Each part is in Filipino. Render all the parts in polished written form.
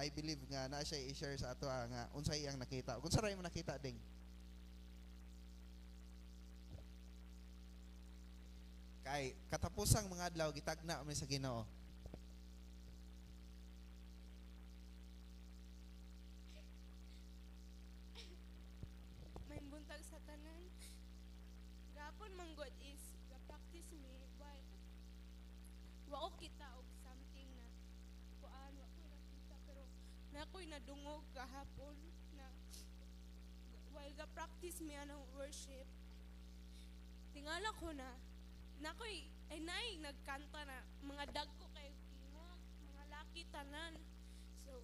I believe nga na siya i-share sa ato nga unsay iyang nakita. Kung saray mo nakita ding. Kay katapusang mga adlaw gitagna mi sa Ginoo. May buntag sa tanan. Gapon man God is ga-practice me but wa ko kita og something na kuan wa ko nakita pero nakoy nadungog kahapon na while ga-practice me anong worship tingala ko na nakoy ay nay nagkanta na mga dagko kay tingog mga laki tanan so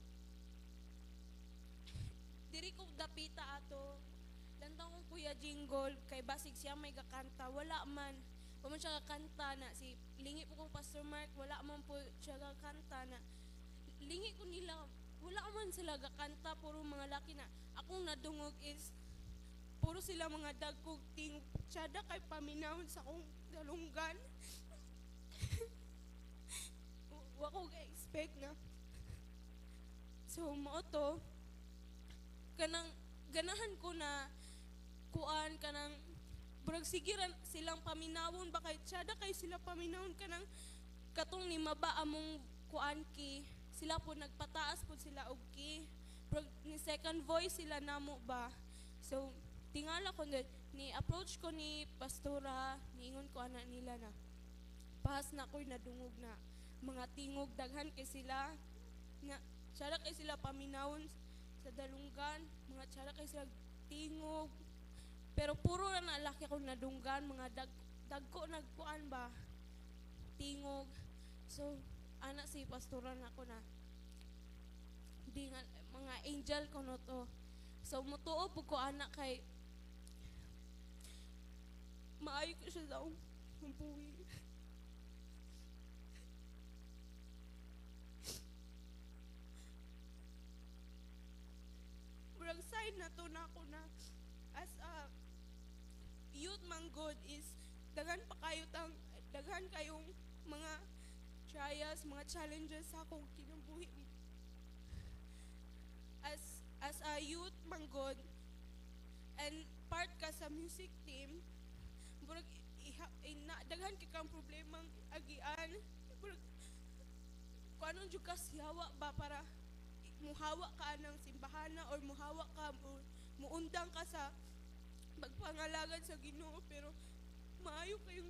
diri ko dapita ato lantang kong Kuya Jingle kay basig siya may gakanta wala man man siya gakanta na si lingi po kong Pastor Mark wala man po siya gakanta na lingi ko nila wala man sila gakanta puro mga laki na akong nadungog is puro sila mga dagkog ting tsada kay paminahon sa akong dalunggan wa ko ga-expect na so mo to kanang ganahan ko na kuan kanang burag sigiran silang paminawon ba kay tsada kay sila paminawon kanang katong ni maba among kuan ki sila po nagpataas po sila og ki burag ni second voice sila namo ba so tingala ko ni approach ko ni pastora niingon ko ana nila na pahas na ko'y nadungog na mga tingog daghan kay sila nga tsada kay sila paminawon sa dalunggan mga tsada kay sila tingog pero puro na nalaki akong nadunggan mga dagko nagkuan ba tingog so ana si pastoran ako na di nga mga angel ko no to so mutuo po ko anak kay maayo ko siya daw buwi murag sign na to na ako na as a youth man God is daghan kayong mga trials, mga challenges sa akong kinabuhi as a youth man God and part ka sa music team murag daghan kang problemang agian murag kuno jud ka siyawa ba para muhawa ka ng simbahana or muhawa ka muundang ka sa magpangalagan sa Ginoo pero maayo kayong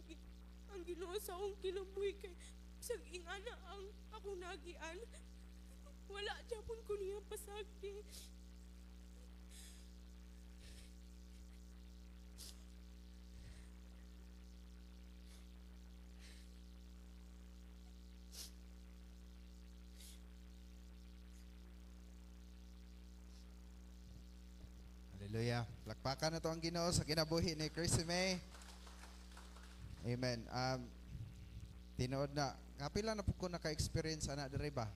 ang Ginoo sa akong kinabuhi kay sa ingana ang ako nagian wala japon ko niya pasagdi Hallelujah. Lakpakan na to ang Ginoo sa kinabuhi ni Chrissy May. Amen. Tinuod na. Kapila na po ko naka-experience ana diri ba?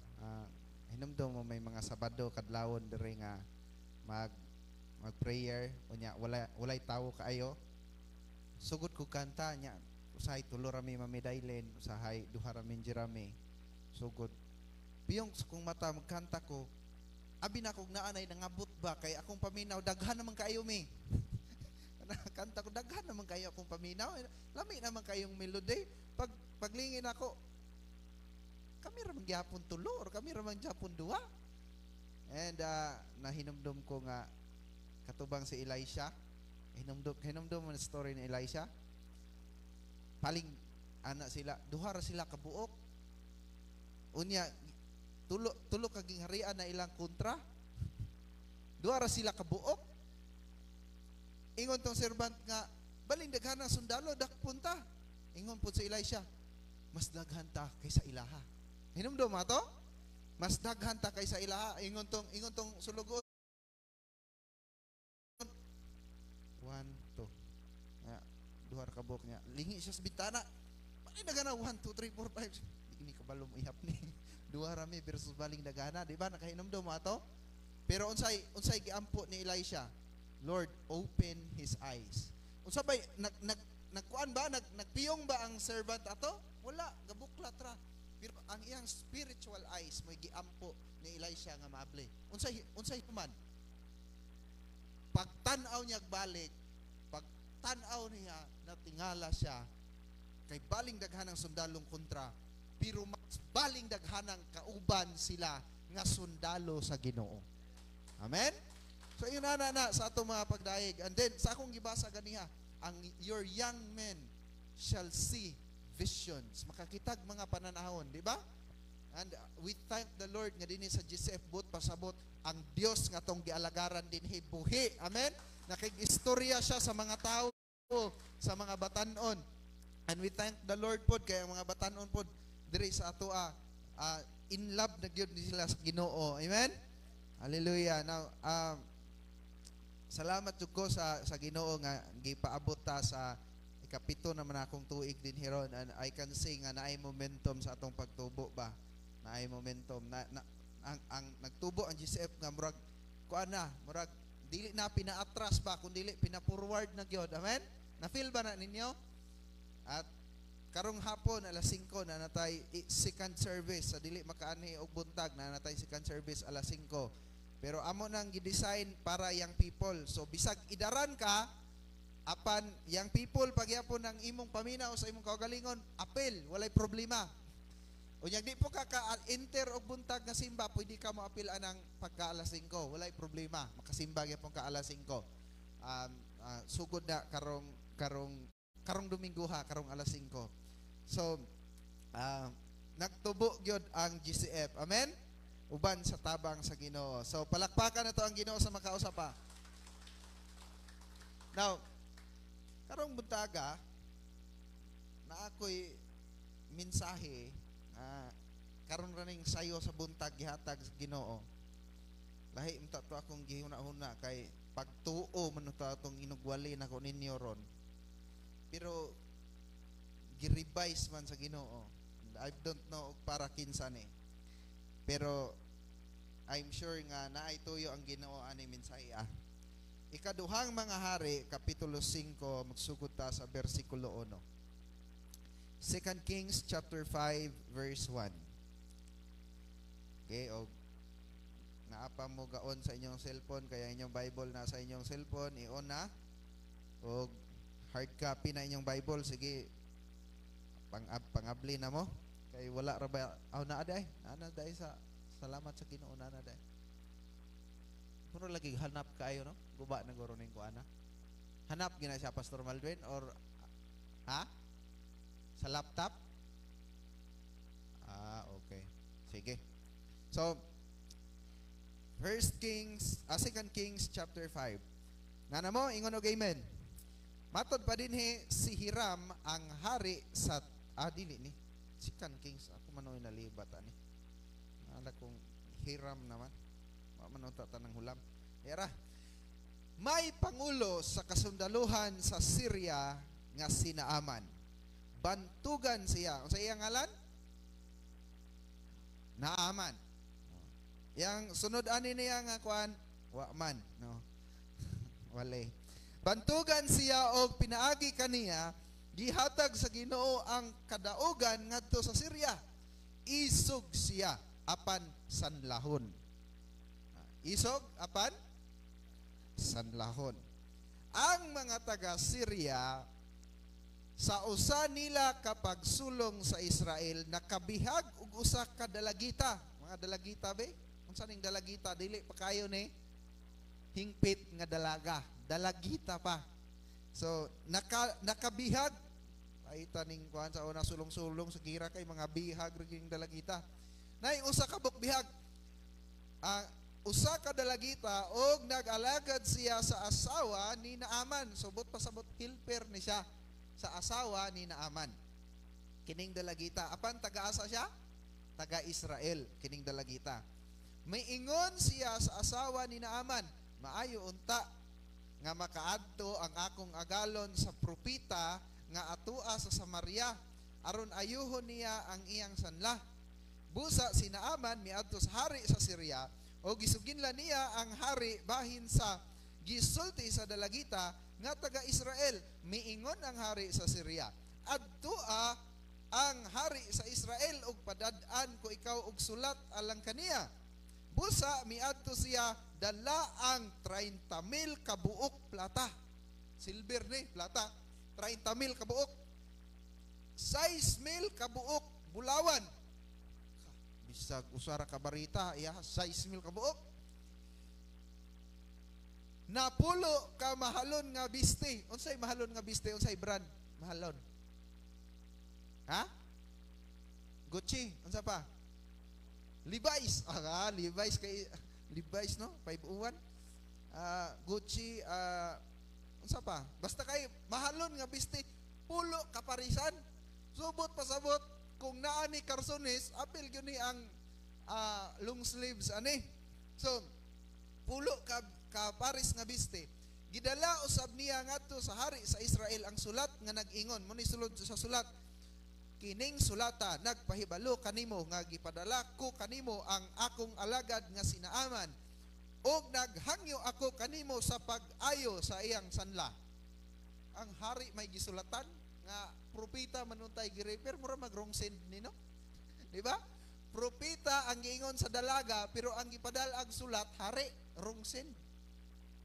Hinumdum mo may mga Sabado kadlawon diri nga mag-prayer unya walay tawo kaayo. Sugod ko kanta nya usahay tulo rami mamidaylen, usahay duha rami jirami. Sugod piyong kung mata magkanta ko abi na kog naanay nangabot ba kay akong paminaw daghan naman kayo mi. Kanta ko daghan naman kayo akong paminaw. Lami naman kayong melody. Paglingin ako kami ra man gyapon tulo or kami ra man gyapon duha. And nahinumdum ko nga katubang si Elisha. Hinumdum ang story ni Elisha. Paling ana sila, duha ra sila kabuok. Unya tulo kaging harian na ilang kontra. Duha ra sila kabuok. Ingon tong servant nga baling daghan ang sundalo dak punta. Ingon pud si Elisha, mas daghan ta kaysa ilaha. Hinumdum ato? Mas daghan ta kaysa ilaha. Ingon tong sulugot. 1 2. Duha ra kabuok niya. Lingi siya sa bintana. Baling daghan na 1 2 3 4 5. Ini kabalo mo ihap ni. Duha rami versus baling dagana, di ba? Nakahinumdum mo ato? Pero unsay giampo ni Elisha? Lord, open his eyes. Unsa bay nagkuan ba nagpiyong ba ang servant ato? Wala, gabuklat ra. Pero ang iyang spiritual eyes may giampo ni Elisha nga maabli. Unsay human? Pagtan-aw niya balik, pagtan-aw niya natingala siya kay baling daghanang sundalong kontra, pero mas baling daghanang kauban sila nga sundalo sa Ginoo. Amen? So yun na sa atong mga pagdaig. And then sa akong gibasa ganiha, ang your young men shall see visions. Makakitag mga pananahon, di ba? And we thank the Lord nga dinhi sa GCF booth pasabot ang Dios nga tong gialagaran dinhi buhi. Amen? Nakig-istorya siya sa mga tao, sa mga batan-on. And we thank the Lord pod kay ang mga batan-on pod diri sa ato in love na gyud sila sa Ginoo. Amen? Hallelujah. Now, salamat jud ko sa Ginoo nga gipaabot ta sa ikapito naman akong tuig din hiron, and I can say nga naay momentum sa atong pagtubo ba. Naay momentum ang nagtubo ang GCF nga murag kuan na, murag dili na pinaatras ba kun dili pina-forward na gyud. Amen? Na-feel ba na ninyo? At karong hapon alas 5 na natay second service sa dili makaani og buntag na natay second service alas 5. Pero amo nang gi-design para young people. So bisag idaran ka apan young people pagyapon ng imong paminaw sa imong kaugalingon, apil, walay problema. Unyag di po ka enter og buntag nga simba, pwede ka mo apil anang pagka alas 5, walay problema. Makasimba gyapon ka alas 5. Sugod na karong Domingo ha, karong alas 5. So nagtubo gyud ang GCF. Amen? Uban sa tabang sa Ginoo. So palakpakan na to ang Ginoo sa makausap pa. Now, karong buntaga na ako'y mensahe karon raning sayo sa buntag gihatag sa Ginoo. Lahi unta to akong gihuna-huna kay pagtuo man to atong inugwali nako ninyo ron. Pero gi-revise man sa Ginoo. I don't know para kinsa ni. Pero I'm sure nga naay tuyo ang Ginoo ani mensahe. Ikaduhang mga hari, kapitulo 5, magsugod ta sa versikulo 1. 2 Kings chapter 5 verse 1. Okay, o naapa mo gaon sa inyong cellphone, kaya inyong Bible na sa inyong cellphone, i-on na. O hard copy na inyong Bible, sige, pangabli na mo. Kay wala ra ba, naaday sa salamat sa Ginoo naaday. Puno lagi hanap kayo, no? Guba na guro ning kuana. Hanap gina siya Pastor Maldwin or sa laptop? Okay. Sige. So 2 Kings chapter 5. Ngana mo ingon og amen. Matod pa dinhi si Hiram ang hari sa dili ni 2 Kings. Ako man oy nalibat ani. Ala kong Hiram naman. Manunta tanang hulam. Era. May pangulo sa kasundaluhan sa Syria nga si Naaman. Bantugan siya. Unsa iyang ngalan? Naaman. Yang sunod ani niya nga kuan, Waman, no. Wale. Bantugan siya og pinaagi kaniya, gihatag sa Ginoo ang kadaugan ngadto sa Syria. Isog siya apan sanlahon. Isog apan sanlahon. Ang mga taga Syria sa usa nila kapag sulong sa Israel nakabihag og usa ka dalagita. Mga dalagita be? Unsa ning dalagita? Dili pa kayo ni hingpit nga dalaga. Dalagita pa. So nakabihag paita ning kuan sa una sulong-sulong sa gira kay mga bihag ring dalagita. Nay usa ka bihag. Usa ka dalagita og nag-alagad siya sa asawa ni Naaman. Subot pasabot helper ni siya sa asawa ni Naaman. Kining dalagita, apan taga-asa siya? Taga-Israel, kining dalagita. May ingon siya sa asawa ni Naaman, maayo unta nga makaadto ang akong agalon sa propita nga atua sa Samaria aron ayuhon niya ang iyang sanla. Busa si Naaman miadto sa hari sa Syria o gisuginla niya ang hari bahin sa gisulti sa dalagita nga taga-Israel. Miingon ang hari sa Syria, adtua ang hari sa Israel og padad-an ko ikaw og sulat alang kaniya. Busa miadto siya dala ang 30,000 kabuok plata. Silver ni plata. 30,000 kabuok. 6,000 kabuok bulawan. Bisag usara ka barita, 6,000 kabuok. Napulo ka mahalon nga biste. Unsay mahalon nga biste? Unsay brand mahalon? Ha? Gucci. Unsa pa? Levi's. Levi's kay Levi's no? 501. Gucci. Unsa pa? Basta kay mahalon nga biste. Pulo kaparisan. Subot pasabot kung naa ni Carsones, apil gyud ni ang long sleeves ani. So pulo ka paris nga biste. Gidala usab niya ngadto sa hari sa Israel ang sulat nga nag-ingon. Muni sulod sa sulat. Kining sulata nagpahibalo kanimo nga gipadala ko kanimo ang akong alagad nga si Naaman og naghangyo ako kanimo sa pag-ayo sa iyang sanla. Ang hari may gisulatan nga propeta manuntay girefer mura mag-wrong send nino. Di ba? Propeta ang giingon sa dalaga pero ang gipadala ang sulat hari wrong send.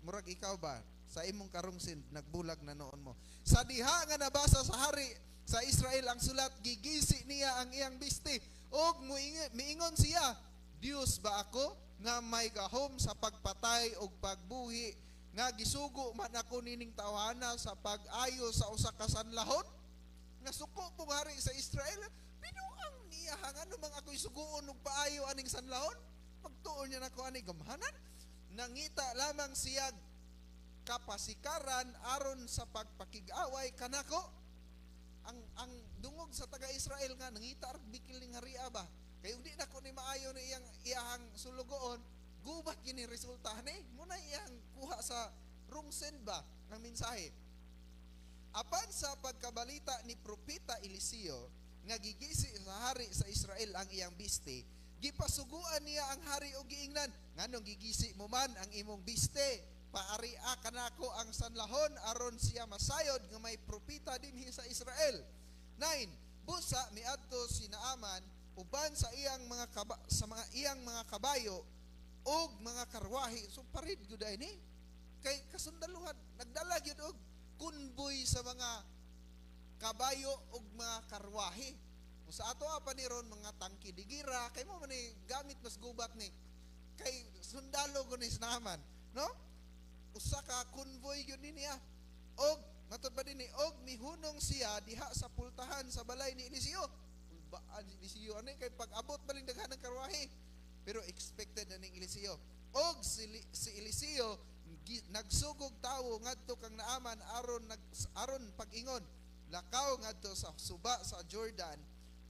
Murag ikaw ba sa imong karong send nagbulag na noon mo. Sa diha nga nabasa sa hari sa Israel ang sulat, gigisi niya ang iyang biste og miingon siya, Dios ba ako nga may gahom sa pagpatay og pagbuhi nga gisugo man ako nining tawhana sa pag-ayo sa usa ka sanlahon? Nasuko po hari sa Israel, pinuang niya hangan numang ako'y suguon og paayo aning sanlahon? Pagtuon niya nako ani gamhanan, nangita lamang siya kapasikaran aron sa pagpakig-away kanako. Ang dungog sa taga-Israel nga nangita ar bikil ning haria ba? Kay udi na ko ni maayo ni iyang sulugoon, gubat kini resulta ni. Muna iyang kuha sa wrong send ba ng mensahe. Apan sa pagkabalita ni propeta Eliseo nga gigisi sa hari sa Israel ang iyang biste, gipasuguan niya ang hari og giingnan, nganong gigisi mo man ang imong biste? Paaria kanako ang sanlahon aron siya masayod nga may propeta dinhi sa Israel. 9. Busa miadto si Naaman uban sa iyang mga kabayo og mga karwahe. So parid gyud ni kay kasundaluhan nagdala gyud og kunboy sa mga kabayo og mga karwahe. Sa ato pa ni ron mga tangki digira kay mo man ni gamit mas gubat ni kay sundalo gud ni Naaman, no? Usa ka convoy gyud niya og matud ba dinhi og mihunong siya diha sa pultahan sa balay ni Eliseo. Ulbaan si Eliseo ani kay pag-abot baling daghan ng karwahe pero expected na ning Eliseo. Og si Eliseo nagsugog tawo ngadto kang Naaman aron pag-ingon lakaw ngadto sa suba sa Jordan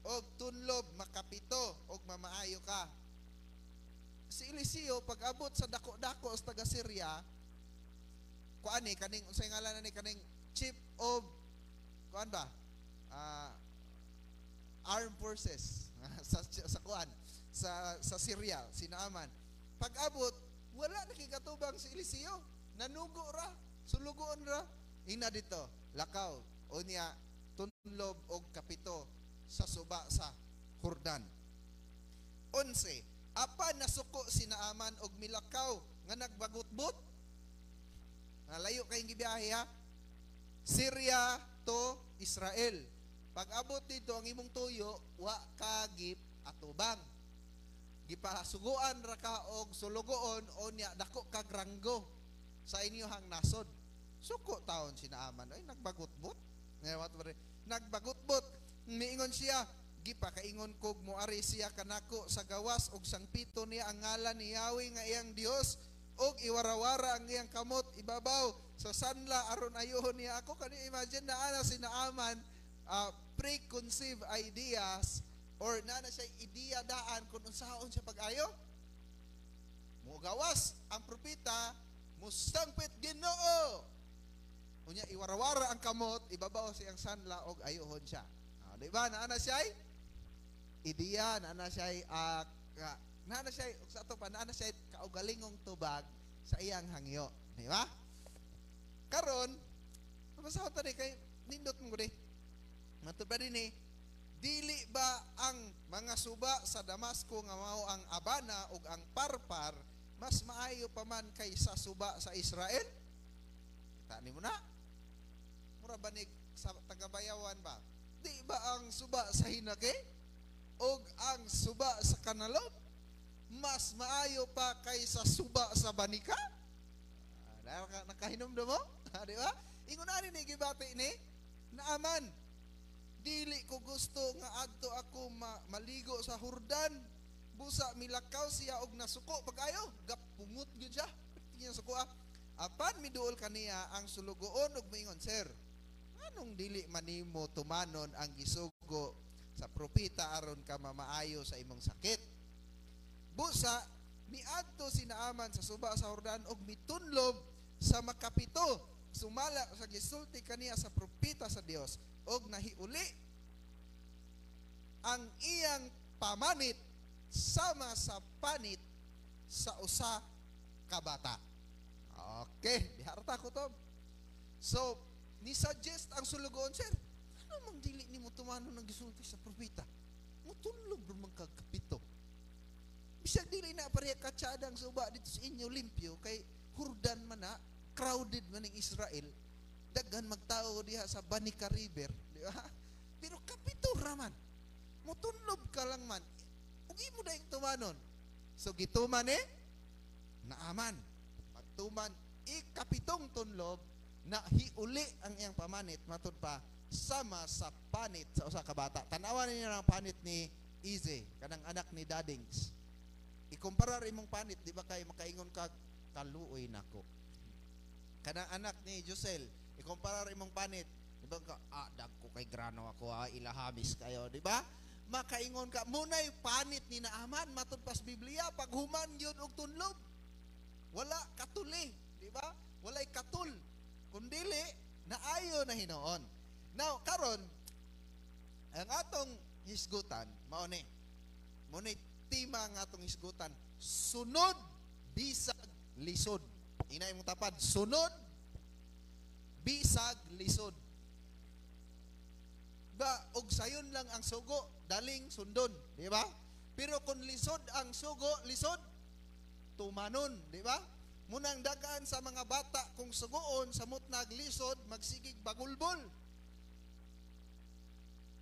og tunlob makapito og mamaayo ka. Si Eliseo pag-abot sa dako-dako sa taga Syria kuan kaning unsay ngalan ni kaning chief of kuan ba armed forces sa kuan sa Syria si Naaman. Pag-abot wala nakikatubang si Eliseo, nanugo ra, sulugoon ra. Ina dito lakaw o niya tunlob og kapito sa suba sa Jordan. 11. Apan nasuko si Naaman og milakaw nga nagbagutbot. Layo kayong gibiyahe ha. Syria to Israel. Pag abot dito ang imong tuyo, wa ka gip atubang. Gipasuguan ra ka og sulugoon o niya dako kag ranggo sa inyohang nasod. Suko taon si Naaman ay nagbagutbot. Nagbagutbot. Miingon siya, gipakaingon kog moari siya kanako sa gawas og sangpito niya ang ngalan ni Yahweh nga iyang Dios og iwarawara ang iyang kamot ibabaw sa sanla aron ayohon niya ako. Kani imagine na ana si Naaman preconceived ideas or nana siya ideya daan kung unsaon siya pag-ayo. Mugawas ang propeta mustangpit Ginoo. Unya iwarawara ang kamot ibabaw sa iyang sanla og ayohon siya. Di ba na ana siya ideya na ana siya nana siya sa ato pa nana siya kaugalingong tubag sa iyang hangyo, di ba? Karon mabasa ta ni kay nindot mo gudi. Matud ba dinhi Dili ba ang mga suba sa Damasco nga mao ang Abana ug ang Parpar mas maayo pa man kaysa suba sa Israel? Tani mo na. Mura banig sa tagabayawan ba? Di ba ang suba sa Hinage ug ang suba sa Kanalon mas maayo pa kaysa suba sa Banika? Nakahinom mo? Di ba? Ingon ani ni gibati ni Naaman. Dili ko gusto nga adto ako maligo sa Hordan. Busa milakaw siya og nasuko pagayo. Gapungot gyud siya. Tingnan suko Apan miduol kaniya ang sulugoon og moingon, Sir, anong dili manimo tumanon ang gisugo sa propeta aron ka mamaayo sa imong sakit? Busa miadto si Naaman sa suba sa Hordan og mitunlob sa makapito. Sumala sa gisulti kaniya sa propeta sa Dios og nahiuli ang iyang pamanit sama sa panit sa usa ka bata. Okay, diharta ko to. So, ni-suggest ang sulugoon, Sir, ano mang dili ni mo tumano ng gisulti sa propeta? Mutunlob naman kagkapito. Bisag dili na pareha katsadang suba dito sa inyo limpyo kay Hordan man na, crowded man ng Israel, daghan magtao diha sa Banika River, di ba? Pero kapito raman, mutunlob ka lang man, ugi mo dahil tumanon. So gituman Naaman, pagtuman, ikapitong tunlob, na hiuli ang iyang pamanit, matod pa, sama sa panit sa usa ka bata. Tanawan niyo ang panit ni Ize, kanang anak ni Dadings. Ikumparar imong panit, di ba kay makaingon ka, kaluoy nako. Kanang anak ni Josel, ikumparar imong panit, di ba ka, dagko kay grano ako, ilahamis kayo, di ba? Makaingon ka, muna'y panit ni Naaman, matod pas Biblia, paghuman yun og tunlob. Wala katuli, di ba? Walay katul. Kundili, naayo na hinoon. Now, karon, ang atong hisgutan, mauni, tema ang atong hisgutan, sunod, bisag, lisod. Inay mong tapad, sunod, bisag, lisod. Ba, og sayon lang ang sugo, daling sundon, di ba? Pero kung lisod ang sugo, lisod, tumanon, di ba? Munang dagaan sa mga bata kung sugoon, samot naglisod, magsigig bagulbol.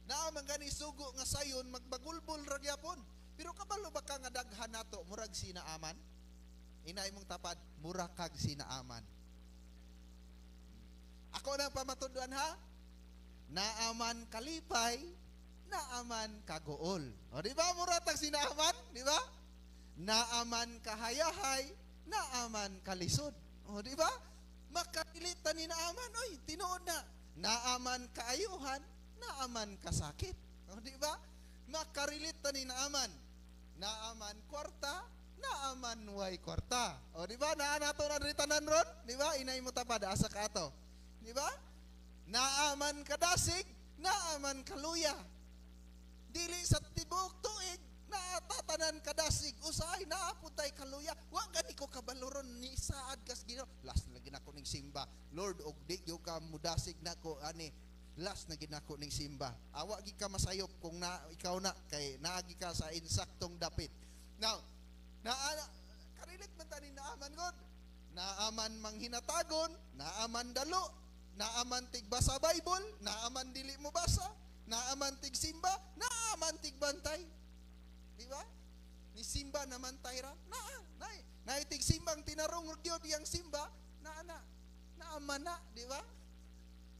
Naamang gani sugo nga sayon, magbagulbol ragyapon. Pero kabalo ba ka nga daghan nato, murag sinaaman? Inay mong tapad, murakag sinaaman. Ako nang pamatuduan ha? Naaman kalipay, naaman kagool. O di ba muratag sinaaman? Di ba? Naaman kahayahay, naaman kalisod. O di ba? Makakilitan ni naaman, oy, tinuod na. Naaman kaayuhan, naaman kasakit. O di ba? Makarilitan ni naaman. Naaman kwarta, naaman way kwarta. O di ba? Naanato na ritanan ron? Di ba? Inay mo tapad asa ka ato. Di ba? Naaman kadasig, naaman kaluya. Dili sa tibok tuig, naatatanan kadasig, usay naaputay kaluya. Wa gani ko kabaluron ni saad kas Ginoo. Last na ginako ning simba. Lord, og di yo ka mudasig nako ani. Last na ginako ning simba. Awa gi ka masayop kung na ikaw na kay naagi ka sa insaktong dapit. Now, karilit man tani naaman god. Naaman manghinatagon, naaman dalo, naaman tigbasa Bible, naaman dili mo basa, naaman tig simba, naaman tig bantay. Di ba? Ni simba naman tayra. Naitig simbang tinarong gyud yang simba, naaman na, di ba?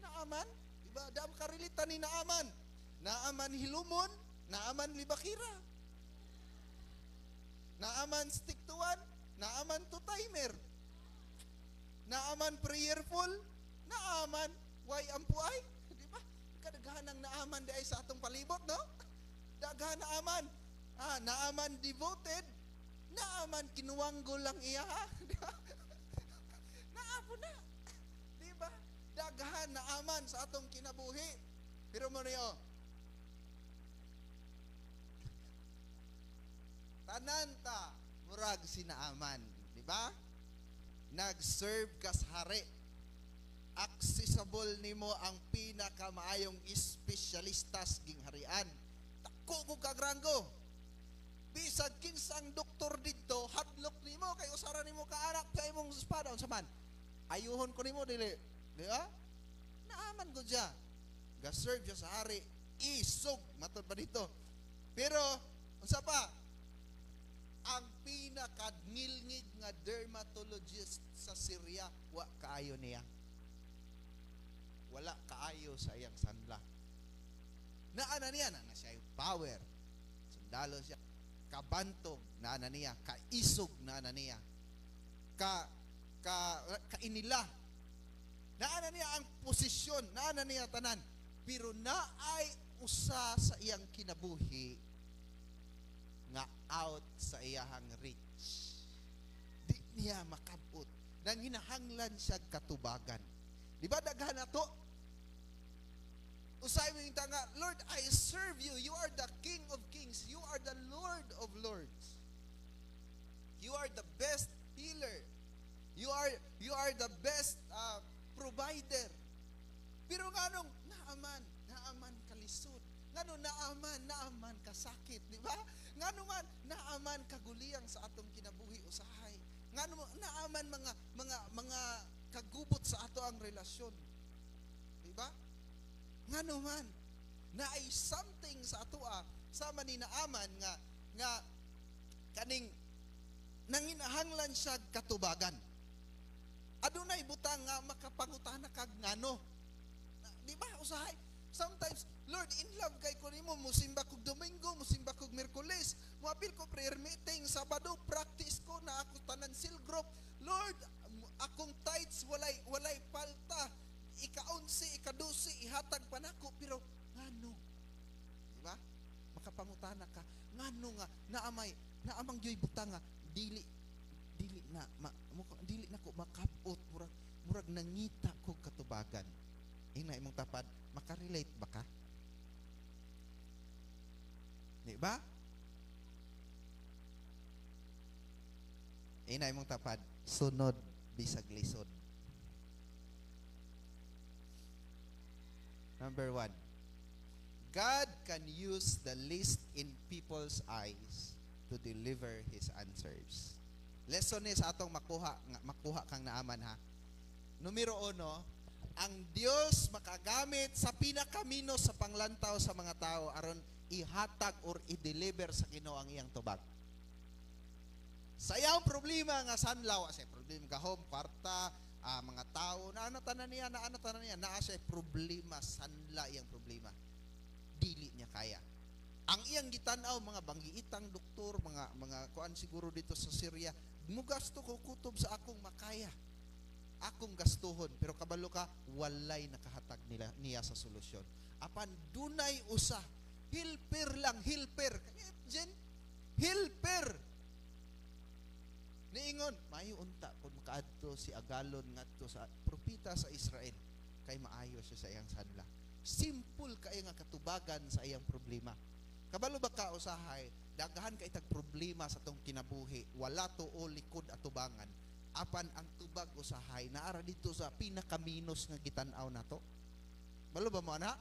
Naaman, di ba? Dam karilitan ni naaman. Naaman hilumon, naaman libakira. Naaman stick to one, naaman to timer. Naaman prayerful, naaman why ampuay, di ba? Kadaghan ang naaman di ay sa atong palibot, no? Daghan naaman. Naaman devoted, naaman kinuwanggo lang iya, di ba? Naapo na. Di ba? Daghan naaman sa atong kinabuhi. Pero mo niyo, tananta murag sinaaman, di ba? Nag-serve kas hari. Accessible nimo ang pinakamaayong espesyalistas ging harian. dako ko kagranggo. Bisag kinsang doktor dito, hadlok nimo kay usara nimo ka anak sa imong espada unsa man. Ayuhon ko nimo dili. Di ba? Naaman ko siya. Ga-serve siya sa hari. Isog matod pa dito. Pero unsa pa? Ang pinakadngilngig nga dermatologist sa Syria, wa kaayo niya. Wala kaayo sa iyang sanla. Naana niya na siya yung power. Sundalo siya. Kabantog na niya, kaisog na niya, kainila. Naana niya ang posisyon, naana niya tanan. Pero naay usa sa iyang kinabuhi nga out sa iyahang reach. Di niya makabot. Nang hinahanglan siya katubagan. Di ba daghan na to? Usay mo yung tanga, Lord, I serve you. You are the King of Kings. You are the Lord of Lords. You are the best healer. You are the best provider. Pero nganong naaman kalisod. Nganong naaman kasakit, di ba? Nganong naaman kaguliyang sa atong kinabuhi usahay. Nganong naaman mga kagubot sa ato ang relasyon. Di ba? Nga naman, na ay something sa atua sama ni naaman nga kaning nanginahanglan siya katubagan. Adunay butang nga makapangutana kag ngano. Di ba usahay? Sometimes, Lord, in love kay ko nimo, musimba kog Domingo, musimba kog Miyerkules, muapil ko prayer meeting, Sabado practice ko na ako tanan cell group. Lord, akong tithes walay palta. Ika-11, ika-12, ihatag pa nako, pero ngano? Diba? Makapangutana ka, ngano nga, naamang joy butang nga, dili na ko makapot, murag nangita ko katubagan. Ina imong tapad, makarelate ba ka? Diba? Ina imong tapad, sunod bisag lisod. Number 1, God can use the least in people's eyes to deliver His answers. Lesson ni sa atong makuha kang naaman ha. Numero 1, ang Dios makagamit sa pinakaminos sa panglantaw sa mga tao aron ihatag or i-deliver sa Ginoo ang iyang tubag. Sa iyang problema nga sanlaw, sa problema gahom, kwarta, mga tao, naanatanan niya, naa siya problema, sanla iyang problema. Dili niya kaya. Ang iyang gitanaw, mga banggiitang doktor, mga kuan siguro dito sa Syria, mugasto ko kutob sa akong makaya. Akong gastuhon, pero kabalo ka, walay nakahatag niya sa solusyon. Apan dunay usa, helper lang, helper. Jen, helper. Niingon, mayo unta kung makaadto si Agalon ngadto sa propita sa Israel kay maayo siya sa iyang sanla. Simple kay nga katubagan sa iyang problema. Kabalo ba ka usahay, daghan kay tag problema sa tong kinabuhi, wala to o likod at tubangan. Apan ang tubag usahay naara dito sa pinakaminos nga gitan-aw nato. Balo ba mo ana?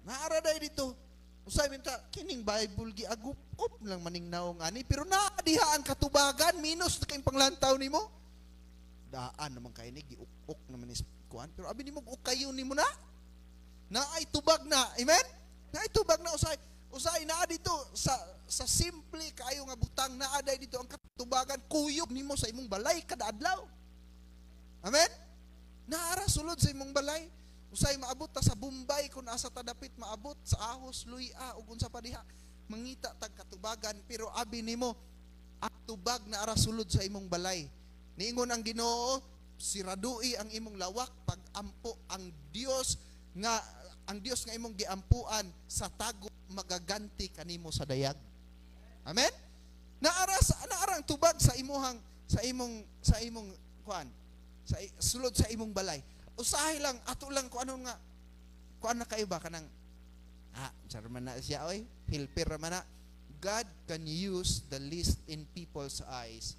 Naara day dito. Usay minta kining Bible giagup-up lang maning naong ani pero diha ang katubagan minus na kayong panglantaw nimo. Daan naman kay ni giuk-uk naman is kuan pero abi nimo ukayon nimo na. Naay tubag na. Amen? Naay tubag na usay naa dito sa simple kaayo nga butang naa day dito ang katubagan kuyog nimo sa imong balay kada adlaw. Amen? Naara sulod sa imong balay. Usay maabot ta sa Bombay kung asa ta dapit maabot sa Ahos, Luya, ug unsa pa diha mangita tag katubagan pero abi nimo ang tubag na ara sulod sa imong balay. Niingon ang Ginoo, siradui ang imong lawak pag-ampo ang Dios nga imong giampuan sa tago magaganti kanimo sa dayag. Amen? Naara ang tubag sa imong kuan sulod sa imong balay. Usahay lang, ato lang kung ano nga, kung ano kayo ba, kanang, sarman na siya, oy, hilper man na. God can use the least in people's eyes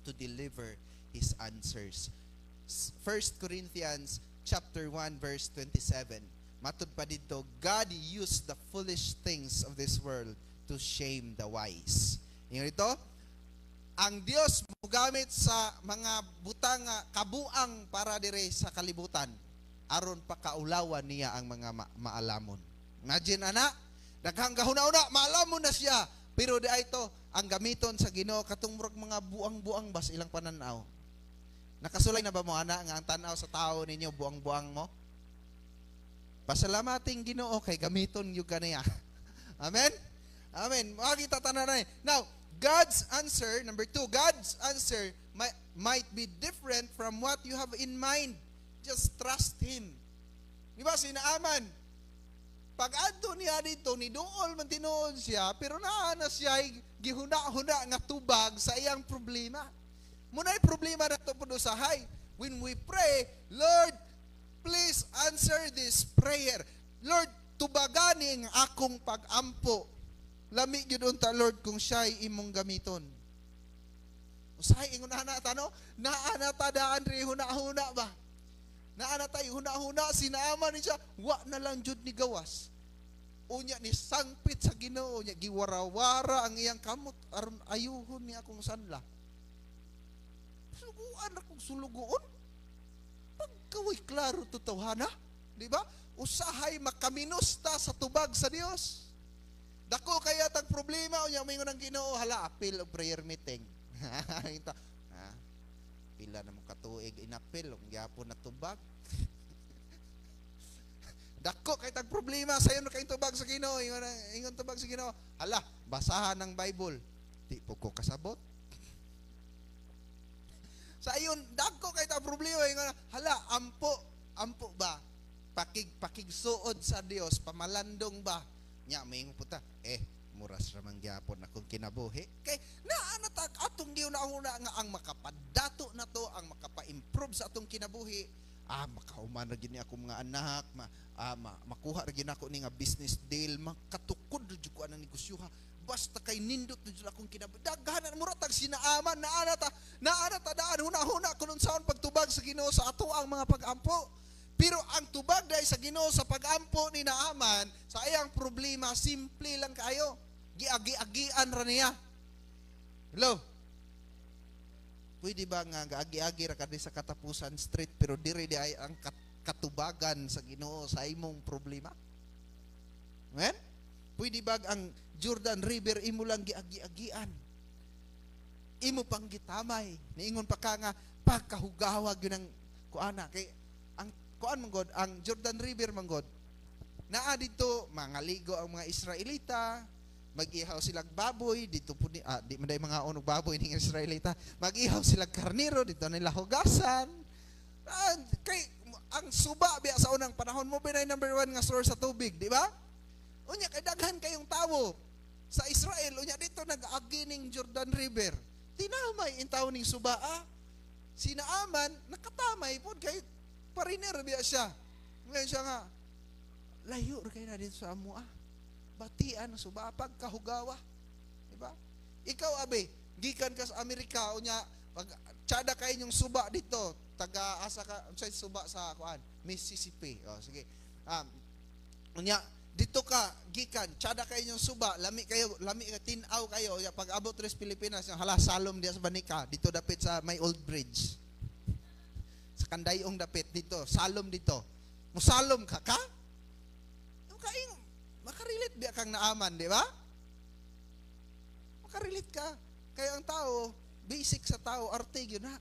to deliver His answers. 1 Corinthians chapter 1 verse 27. Matud pa dito, God used the foolish things of this world to shame the wise. Ingon ito, ang Dios mogamit sa mga butang nga kabuang para dire sa kalibutan aron pakaulawan niya ang mga maalamon. Imagine ana, daghang gahuna-una maalamon na siya, pero di ay ito ang gamiton sa Ginoo katong murag mga buang-buang bas ilang pananaw. Nakasulay na ba mo ana nga ang tanaw sa tao ninyo buang-buang mo? Pasalamating Ginoo kay gamiton yung kaniya. Amen? Amen. Makikita tanan na. Now, God's answer, number 2, God's answer might be different from what you have in mind. Just trust Him. Di ba, sinaaman? Pag adto niya dito, ni dool man tinuod siya, pero naana siya gihuna-huna nga tubag sa iyang problema. Muna'y problema na ito po sahay. When we pray, Lord, please answer this prayer. Lord, tubagani ang akong pag-ampo. Lami gyud unta Lord kung siya'y imong gamiton. Usahay ingon na tano, naana tadaan ri huna-huna ba? Naana tay huna-huna sinama ni siya, wa na lang jud ni gawas. Unya ni sangpit sa Ginoo, nya giwara-wara ang iyang kamot aron ayuhon ni akong sanla. Suguan akong sulugoon. Pagkaway klaro to tawhana, di ba? Usahay makaminusta sa tubag sa Dios. Dako kaya tag problema unya mingon ang Ginoo, hala apil og prayer meeting. Pila na mo katuig inapil og gyapon na tubag. Dako kay tag problema sayo na kay tubag sa Ginoo, ingon tubag sa Ginoo. Hala, basahan ng Bible. Di po ko kasabot. Sa ayon dako kay tag problema ingon, hala ampo ba? Pakigsuod sa Dios, pamalandong ba? Nya may puta, muras ramang gyapon akong kinabuhi. Kay naa ta atong giuna-una nga ang makapadato na to, ang makapa-improve sa atong kinabuhi. Makahuman ra gini ako mga anak, makuha ra gini ako ni nga business deal, makatukod ra jud ko anang negosyoha. Basta kay nindot na jud akong kinabuhi. Daghanan mura tag sinaaman, naa ta daan huna-huna kunon saon pagtubag sa Ginoo sa ato ang mga pag-ampo. Pero ang tubag dahil sa Ginoo sa pag-ampo ni Naaman sa iyang problema, simple lang kayo. Giagi-agian ra niya. Hello? Pwede ba nga gaagi-agi ra kadi sa Katapusan Street pero diri di ay ang katubagan sa Ginoo sa imong problema? Amen? Pwede ba ang Jordan River imo lang giagi-agian? Imo pang gitamay. Niingon pa ka nga pagkahugawag yun ang kuana kay kuan manggod ang Jordan River manggod naa dito mangaligo ang mga Israelita, mag-ihaw silang baboy dito po di manday mga unog baboy ning Israelita, mag-ihaw silang karnero dito nila hugasan. Kay ang suba biya sa unang panahon mo binay number 1 nga source sa tubig, di ba? Unya kay daghan kayong tawo sa Israel, unya dito nag-agi ning Jordan River. Tinamay in tawo ning suba. Si Naaman nakatamay pod kay pariner biya siya. Ngayon siya nga, layo rin kayo na dito sa amo Batian, suba, pagkahugawa. Diba? Ikaw, abe, gikan ka sa Amerika, unya, tsada kayo yung suba dito, taga-asa ka, suba sa, Mississippi. Sige. Unya, dito ka, gikan, tsada kayo yung suba, lami tinaw kayo, pag abot rin sa Pilipinas, hala, salom diya sa Banika, dito dapit sa may Old Bridge. Sa Kandayong dapit dito, salom dito. Musalom ka? Makarelate biya kang Naaman, di ba? Makarelate ka. Kaya ang tao, basic sa tao, arte yun na.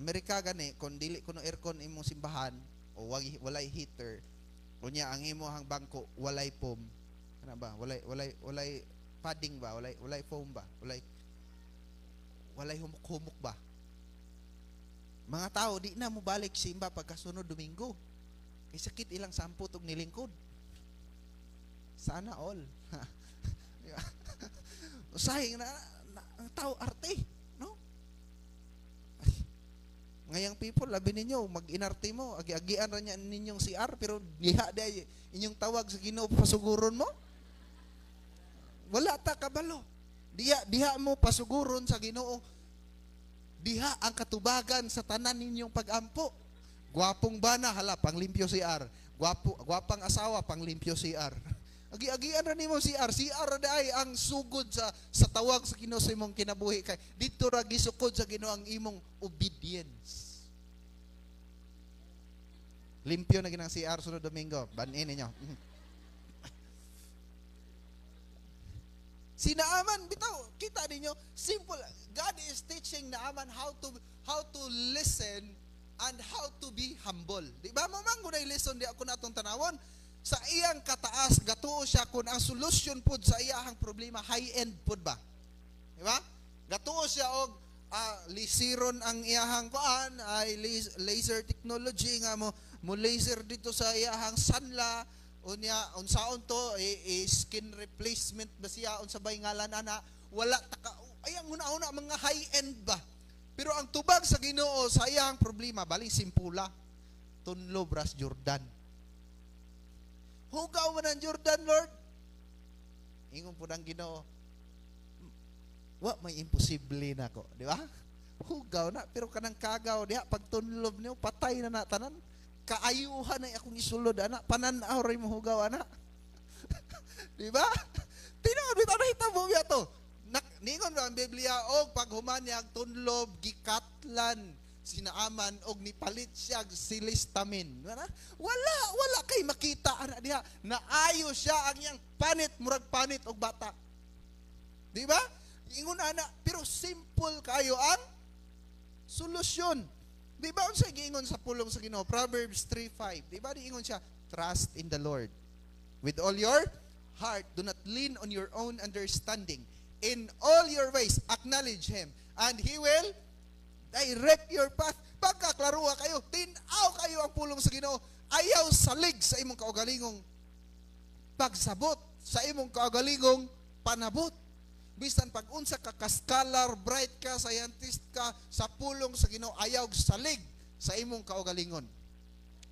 Amerika gani, kung dili kuno aircon imong simbahan, o walay heater, kunya ang imong bangko, walay foam. Ano ba? Walay padding ba? Walay foam ba? Walay humuk-humuk ba? Mga tao, di na mo balik simba pagkasunod Domingo. Kay sakit ilang sampu tog nilingkod. Sana all. Usahing na ang tao arte, no? Ngayang people, labi ninyo, mag-inarte mo, agi-agian ra niya ninyong CR, pero diha di inyong tawag sa Ginoo pasuguron mo. Wala ta kabalo. Diha mo pasuguron sa Ginoo. Diha ang katubagan sa tanan ninyong pag-ampo. Gwapong bana, hala, panglimpyo CR. Gwapang asawa, panglimpyo CR. Agi-agian ra nimo CR. CR ra ay ang sugod sa tawag sa Ginoo sa imong kinabuhi kay dito ra gisukod sa Ginoo ang imong obedience. Limpyo na ginang CR sunod Domingo. Banin ninyo. Si Naaman, bitaw, kita ninyo, simple. God is teaching Naaman how to listen and how to be humble. Di ba? Mamang gunay lesson di ako natong tanawon. Sa iyang kataas, gatuo siya kung ang solusyon pod sa iyahang problema, high-end pod ba? Di ba? Gatuo siya og lisiron ang iyahang kuan, ay laser technology nga mo laser dito sa iyahang sanla, unya unsaon to skin replacement ba siya unsabay ngalan ana wala taka ayang una-una mga high end ba, pero ang tubag sa Ginoo sa iyang problema bali simpula, tunlo bras Jordan, hugaw man ang Jordan, Lord. Ingon po ng Ginoo, wa may imposible na ko, di ba? Hugaw na, pero kanang kagaw diha pag tunlob niyo patay na natanan. Kaayuhan na akong isulod, anak. Pananaw rin mo hugaw, anak. Di ba? Tinaw, bitaw na hitabo biya to. Ningon ba ang Biblia, og paghumanyag tunlob, gikatlan, sinaaman, og nipalit siya, silistamin. Wala kay makita, anak diha. Naayo siya ang iyang panit, murag panit, og bata. Di ba? Ingon, anak, pero simple kayo ang solusyon. Di ba unsa giingon sa pulong sa Ginoo? Proverbs 3:5. Di ba diingon siya, trust in the Lord with all your heart, do not lean on your own understanding. In all your ways acknowledge him and he will direct your path. Pagkaklaruha kayo, tinaw kayo ang pulong sa Ginoo. Ayaw salig sa imong kaugalingong pagsabot, sa imong kaugalingong panabot. Bisan pag unsa ka scholar, bright ka, scientist ka, sa pulong sa Ginoo ayaw salig sa imong kaugalingon.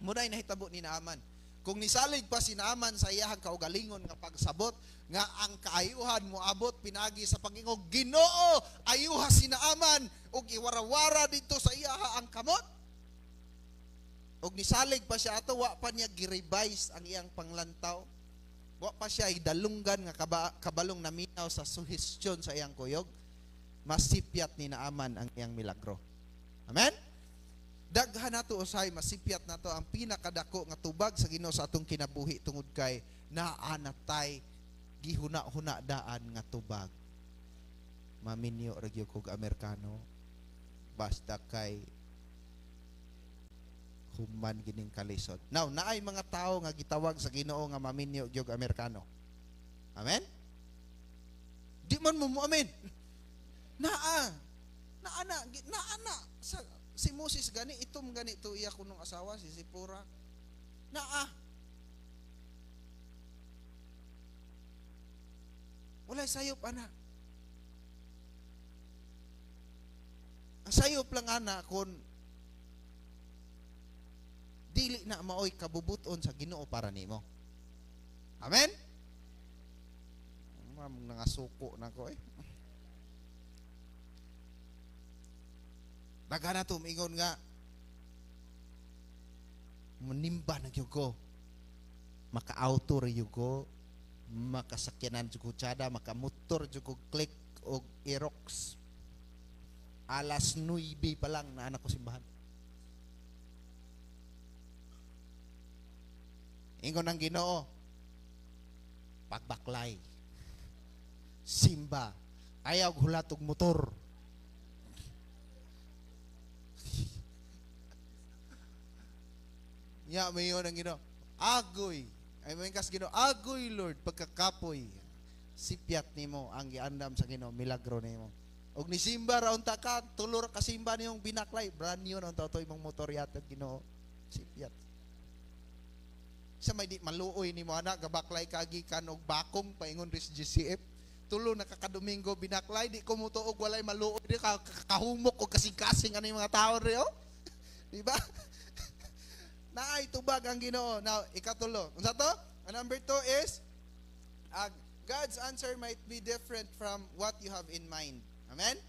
Munay nahitabo ni Naaman. Kung nisalig pa si Naaman sa iyahang kaugalingon nga pagsabot, nga ang kaayuhan mo abot pinagi sa pagingog Ginoo, ayuha si Naaman ug iwarawara dito sa iyaha ang kamot. Ug nisalig pa siya ato, wa pa niya gi-revise ang iyang panglantaw. Wa pa siya idalunggan nga kabalong naminaw sa suhestyon sa iyang kuyog, masipyat ni Naaman ang iyang milagro. Amen? Daghan nato usay masipyat nato ang pinakadako nga tubag sa Ginoo sa atong kinabuhi tungod kay naanatay gihuna-huna daan nga tubag. Maminyo ra gyud kog Amerikano basta kay human gining kalisod. Now, naay mga tao nga gitawag sa Ginoo nga maminyo gyud Amerikano. Amen? Di man mo amen. Naa si Moses gani itom gani to iya kunong asawa si Sipora. Walay sayop ana. Ang sayop lang ana kun dili na maoy kabubuton sa Ginoo para nimo. Amen? Mamang nangasuko na ko eh. Daga na to, mingon nga, manimba na gyud ko. Maka-auto rin ko, makasakyanan jud ko tsada, makamotor jud ko click o Aerox. Alas 9 pa lang na anak ko simbahan. Ingon ang Ginoo, pagbaklay, simba, ayaw hulatog motor. Ya, may yun ang Ginoo, agoy, ay may kas Ginoo, agoy Lord, pagkakapoy, sipyat nimo ang giandam sa Ginoo, milagro nimo. Og ni simba raon ta ka, tulor ka simba niyong binaklay, brand new ang tawtoy mong motor yatag Ginoo, sipyat. Sa may di maluoy ni mo anak gabaklay kagi kan og bakong paingon ris GCF tulo nakakadomingo binaklay di ko mutuog walay maluoy di kahumok og kasing-kasing ano yung mga tao reo. Di ba? Naay tubag ang Ginoo. Now ikatulo unsa to? Number 2 is God's answer might be different from what you have in mind. Amen?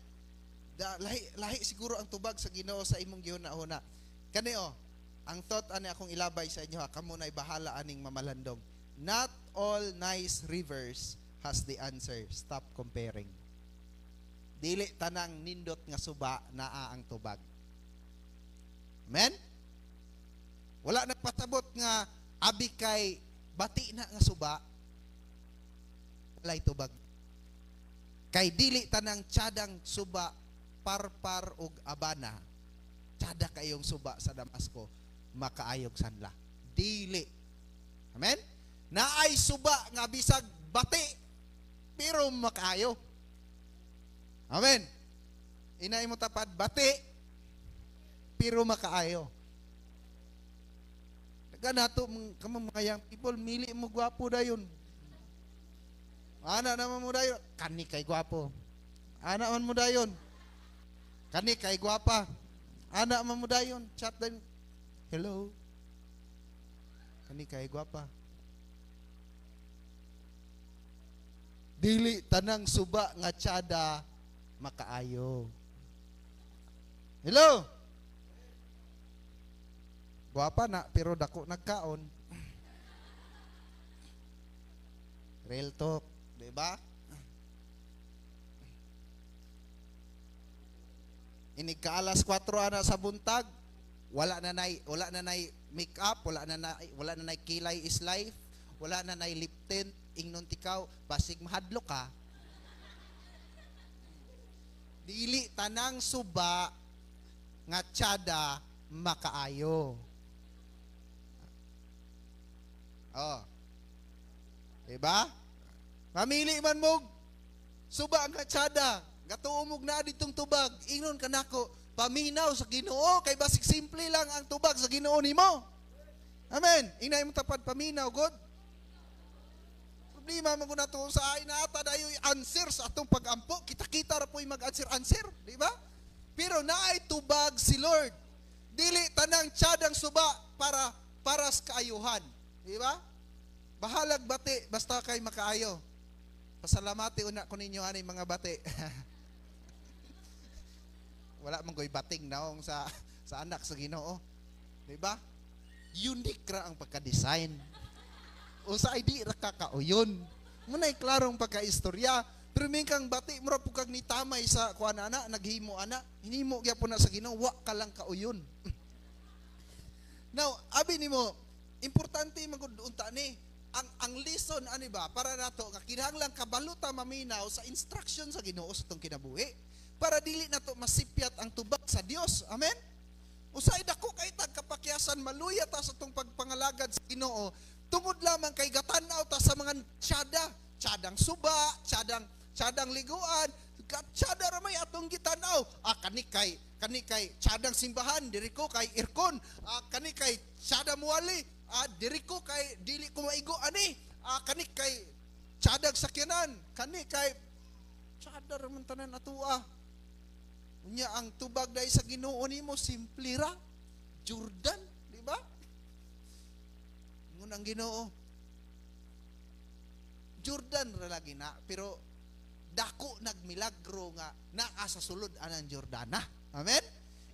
Lahi siguro ang tubag sa Ginoo sa imong gihuna-huna. Kani ang thought ani akong ilabay sa inyo ha, kamo na'y bahala aning mamalandong. Not all nice rivers has the answer. Stop comparing. Dili tanang nindot nga suba naa ang tubag. Amen? Wala nagpasabot nga abi kay bati na nga suba, walay tubag. Kay dili tanang tsadang suba parpar ug abana. Tsada kayong suba sa Damasco, makaayog sanla. Dili. Amen? Naay suba nga bisag bati pero makaayo. Amen. Inay mo tapad bati pero makaayo. Ganato kamang mga young people, mili mo gwapo dayon. Ana naman mo dayon, kani kay gwapo. Ana man mo dayon, kani kay gwapa. Ana man mo dayon, chat din. Hello. Kani kay gwapa. Dili tanang suba nga tsada makaayo. Hello. Guwapa na, pero dako nagkaon. Real talk, di ba? Inig ka alas 4 ana sa buntag, wala na nay make up, wala na nay kilay is life, wala na nay lip tint, ingnon tikaw, basig mahadlo ka. Dili tanang suba nga tsada makaayo. Oh. Diba? Mamili man mo suba nga tsada, gatuumog na ditong tubag, ingnon kanako, paminaw sa Ginoo kay basig simple lang ang tubag sa Ginoo nimo. Amen. Inay mo tapad paminaw god. Problema man gud nato sa ay naata dayoy answer sa atong pag-ampo, kita-kita ra po'y mag-answer, di ba? Pero naay tubag si Lord. Dili tanang tsadang suba para sa kaayuhan. Di ba? Bahalag bati, basta kay makaayo. Pasalamati una ko ninyo ani mga bati. Wala man ko'y bating naong sa anak sa Ginoo. Di ba? Unique ra ang pagka-design. O sa ID ra kakauyon. Munay klarong pagka-istorya. Pero may kang bati, mura po kag nitamay sa kuan ana, naghimo ana. Hinimo gyapon na sa Ginoo, wa ka lang kauyon. Now, abi nimo, importante magud unta ni ang lesson ani ba para nato nga kinahanglan kabaluta maminaw sa instruction sa Ginoo sa tong kinabuhi para dili nato masipyat ang tubag sa Dios. Amen. Usay dako kay tag kapakyasan maluya ta sa tong pagpangalagad sa Ginoo tungod lamang kay gatan-aw ta sa mga tsadang suba, tsadang liguan, tsada ra may atong gitanaw. Kani kay tsadang simbahan, diri ko kay irkon. Kani kay tsada muwali, diri ko kay dili ko maigo ani. Kani kay tsadag sakyanan, kani kay tsada ra man tanan atua. Unya ang tubag dai sa Ginoo nimo simple ra. Jordan, di ba? Ngunang Ginoo. Jordan ra lagi na, pero dako nagmilagro nga naa sa sulod anang Jordana. Amen?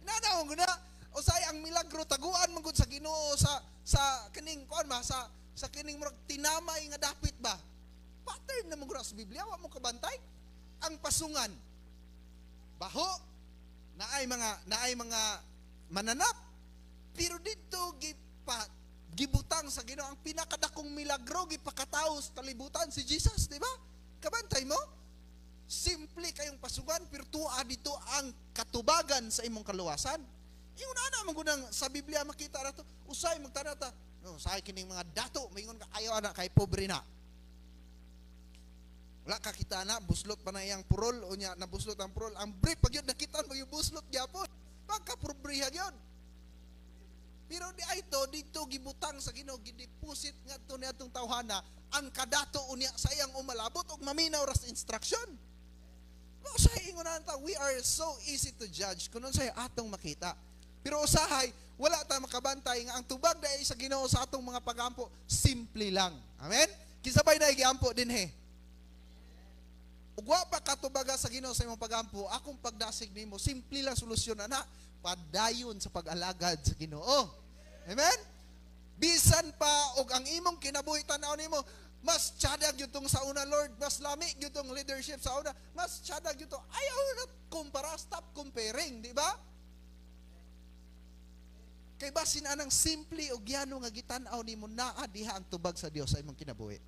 Inanaw ko na, o say ang milagro taguan man gud sa Ginoo sa kining kuan ba sa kining murag tinamay nga dapit ba. Pattern na mo sa Biblia, wa mo kabantay. Ang pasungan baho naay mga mananap. Pero dito gibutang sa Ginoo ang pinakadakong milagro gipakataos kalibutan si Jesus, di ba? Kabantay mo? Simple kayong pasungan, pero tuwa dito ang katubagan sa imong kaluwasan. Ingon ana man gunang sa Biblia makita nato, usay magtanata, no, say kining mga dato, maingon ka ayo ana kay pobre na. Wala ka kita na, buslot pa na iyang purol, o niya, nabuslot ang purol. Ang brief, pag yun nakita mo yung buslot gyapon, pagka-probriha yun. Pero di ay to, dito gibutang sa Ginoo, gideposit nga ito niya itong tawhana, ang kadato unya sa iyang umalabot, o maminaw ras instruction. No, sa ingon na we are so easy to judge, kung nun sa'yo atong makita. Pero usahay, wala tayo makabantay nga ang tubag dahil sa Ginoo sa atong mga pagampo, simple lang. Amen? Kisabay na igiampo din he. Ugwa pa katubaga sa Ginoo sa imong pagampo, akong pagdasig nimo simple lang solusyon ana, padayon sa pag-alagad sa Ginoo. Amen? Bisan pa og ang imong kinabuhi tan-aw nimo, mas tiyadag yun tong sa una, Lord. Mas lami yun tong leadership sa una. Mas tiyadag yun tong, ayaw na kumpara. Stop comparing, di ba? Kay basin anang simple o gyano nga gitan-aw nimo naa diha ang tubag sa Dios sa imong kinabuhi.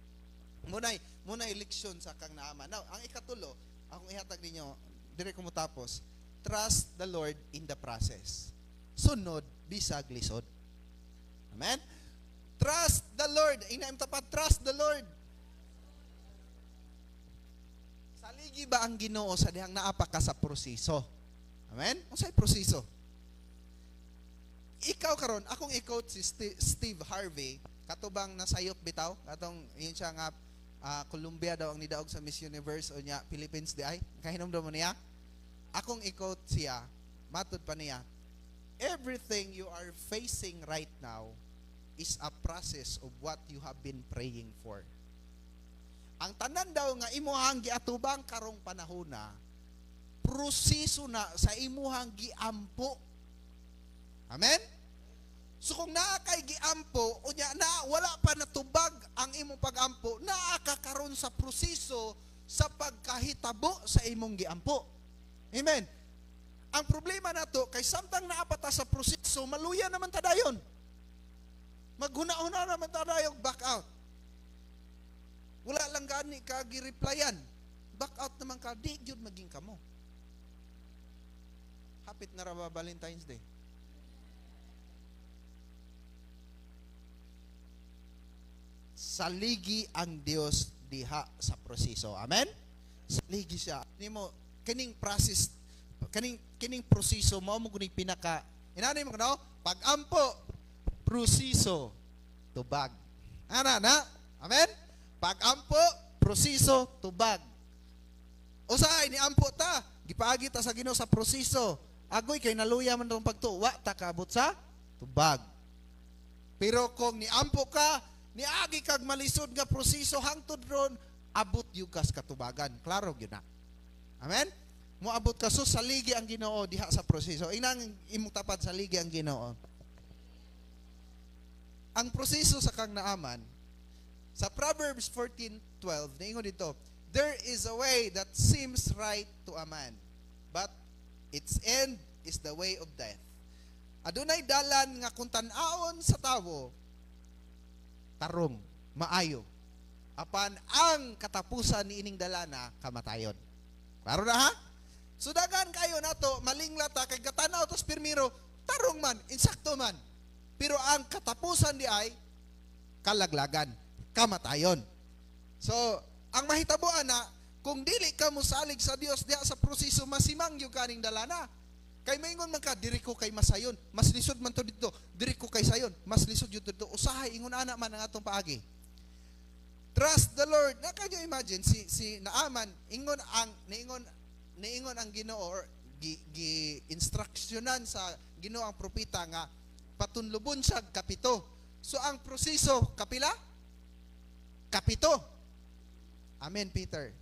Munay leksyon sa kang naama. Now, ang ikatulo, akong ihatag ninyo, dire ko mo tapos, trust the Lord in the process. Sunod, bisag lisod. Amen? Trust the Lord. Inaim tapat, trust the Lord. Saligi ba ang Ginoo sa dihang naapa ka sa proseso? Amen? Unsay proseso? Ikaw karon, akong i-quote si Steve Harvey, katubang nasayop bitaw, katong yun siya nga Colombia daw ang nidaog sa Miss Universe o niya Philippines di ay. Kahinomdom mo niya? Akong i-quote siya, matod pa niya, everything you are facing right now is a process of what you have been praying for. Ang tanan daw nga imuhang giatubang karong panahona, proseso na sa imuhang giampo. Amen? So kung naa kay giampo, unya na wala pa natubag ang imong pagampo, naa ka karon sa proseso sa pagkahitabo sa imong giampo. Amen? Ang problema nato kay samtang naapata sa proseso, maluya naman ta dayon. Maghuna-huna naman ta dayon back out. Wala lang gani ka gi-replyan. Back out naman ka, di gyud maging kamo. Hapit na ra ba Valentine's Day? Saligi ang Dios diha sa proseso. Amen? Saligi siya. Nimo kining process, kining proseso mao mo kuning pinaka inani mo no? Pag-ampo, proseso, tubag. Ana na? Amen? Pag-ampo, proseso, tubag. Usahay ni ampo ta, gipaagi ta sa Ginoo sa proseso. Agoy kay naluya man tong pagtuwa ta kaabot sa tubag. Pero kung ni ampo ka, niagi kag malisod nga proseso hangtod ron, abot yung kas katubagan. Klaro gyud na. Amen? Moabot ka so saligi ang Ginoo diha sa proseso. Inang imong tapat saligi ang Ginoo. Ang proseso sa kang naaman sa Proverbs 14:12 niingon dito, there is a way that seems right to a man, but its end is the way of death. Adunay dalan nga kung tan-awon sa tawo, tarong, maayo. Apan ang katapusan ni ining dalana, kamatayon. Klaro na ha? Sudagan kayo nato, malinglata, kay gatanaw tos pirmiro, tarong man, insakto man. Pero ang katapusan di ay, kalaglagan, kamatayon. So, ang mahitabuan na, kung dili ka musalig sa Dios diya sa proseso, masimang yung kaning dalana. Kay maingon man ka, diri ko kay masayon. Mas lisod man to dito. Diri ko kay sayon. Mas lisod yun dito. Usahay, ingon ana man ang atong paagi. Trust the Lord. Na kanyo imagine, si Naaman, ingon ang Ginoo, or gi-instruksyonan sa Ginoo ang propeta nga, patunlubon siya kapito. So ang proseso, kapila? Kapito. Amen, Peter.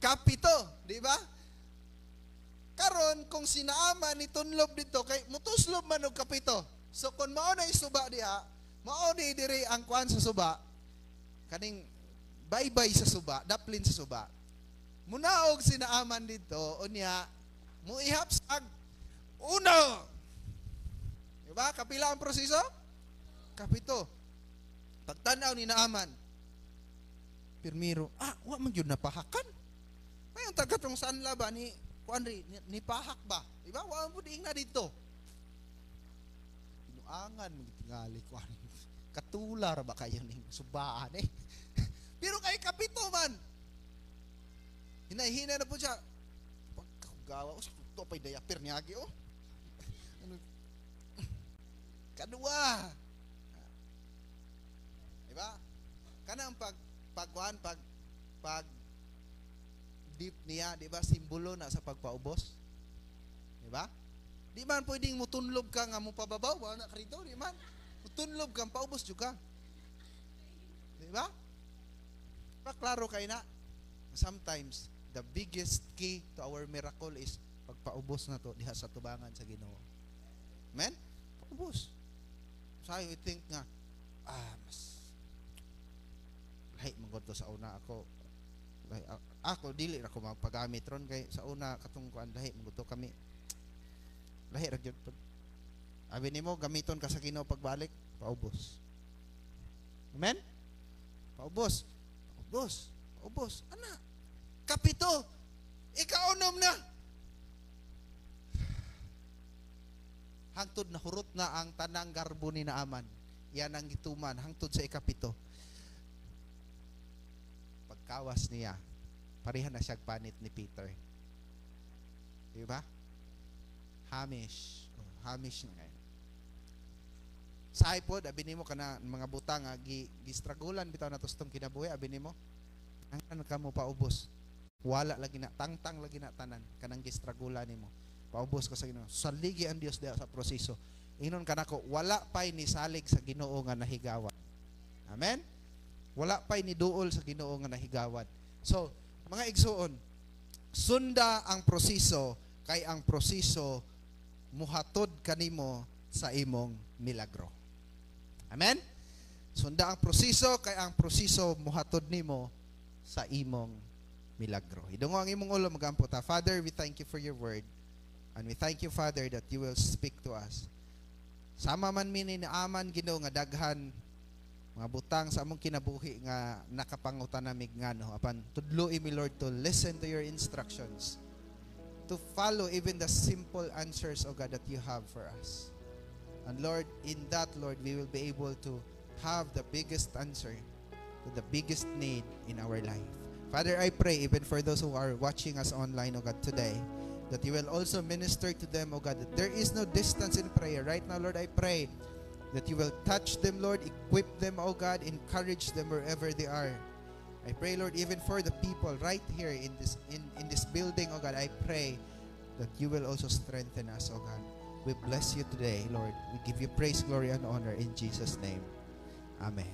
Kapito, di ba? Karon kung sinaaman ni tunlob dito kay mutuslob man og kapito. So kung mao na isuba diha, mao ni diri ang kuan sa suba. Kaning baybay sa suba, daplin sa suba. Munaog sinaaman dito unya muihap sag uno. Di ba? Kapila ang proseso? Kapito. Pagtanaw ni Naaman, pirmiro, wa man yun napahakan. May ang tagatong sanla ba ni Kuanri, ni pahak ba? Diba? Wa mo diing na dito. Inuangan mo tingali kuan. Katular ba kayo ning subaan eh? Pero kay kapito man. Hinay-hinay na po siya. Pagkagawa, sa to pay dayapir niya agi oh. Kadua. Diba? Kanang pag deep niya, di ba? Simbolo na sa pagpaubos. Di ba? Di man pwedeng mutunlob ka nga mo pababaw, wala ka rito, di man. Mutunlob kang paubos juga. Di ba? Paklaro kayo na. Sometimes, the biggest key to our miracle is pagpaubos na to diha sa tubangan sa Ginoo. Amen? Paubos. Usahay think nga, mas lahi mangod to sa una ako. Ako dili ra ko magpagamit ron kay sa una katong kuan lahi mangod to kami. Lahi ra gyud. Abi nimo gamiton ka sa Ginoo pagbalik, paubos. Amen? Paubos. Paubos. Paubos. Ana. Kapito. Ikaunom na. Hangtod na hurot na ang tanang garbo ni Naaman. Yan ang gituman hangtod sa ikapito. Pagkawas niya, pareha na siyang panit ni Peter. Diba? Hamish. Hamish na ngayon. Sa iPod, abi nimo kana mga butang nga gistragulan bitaw na tostong kinabuhi, abi nimo. Ang ka mo paubos. Wala lagi na tangtang lagi na tanan kanang gistragulan nimo. Paubos ko sa Ginoo. Saligi ang Dios diha sa proseso. Inon kanako wala pay ni salig sa Ginoo nga nahigawan. Amen. Wala pay ni duol sa Ginoo nga nahigawan. So, mga igsuon, sunda ang proseso kay ang proseso muhatod kanimo sa imong milagro. Amen? Sunda ang proseso kay ang proseso muhatod nimo sa imong milagro. Idungo ang imong ulo magampo ta. Father, we thank you for your word. And we thank you, Father, that you will speak to us. Sama man mini Naaman Ginoo nga daghan mga butang sa among kinabuhi nga nakapangutan namig ngano apan tudloi mi Lord to listen to your instructions, to follow even the simple answers, oh God, that you have for us. And Lord, in that, Lord, we will be able to have the biggest answer to the biggest need in our life. Father, I pray even for those who are watching us online, oh God, today, that you will also minister to them, oh God, that there is no distance in prayer. Right now, Lord, I pray that you will touch them, Lord, equip them, oh God, encourage them wherever they are. I pray, Lord, even for the people right here in this building, oh God, I pray that you will also strengthen us, oh God. We bless you today, Lord. We give you praise, glory, and honor in Jesus' name. Amen.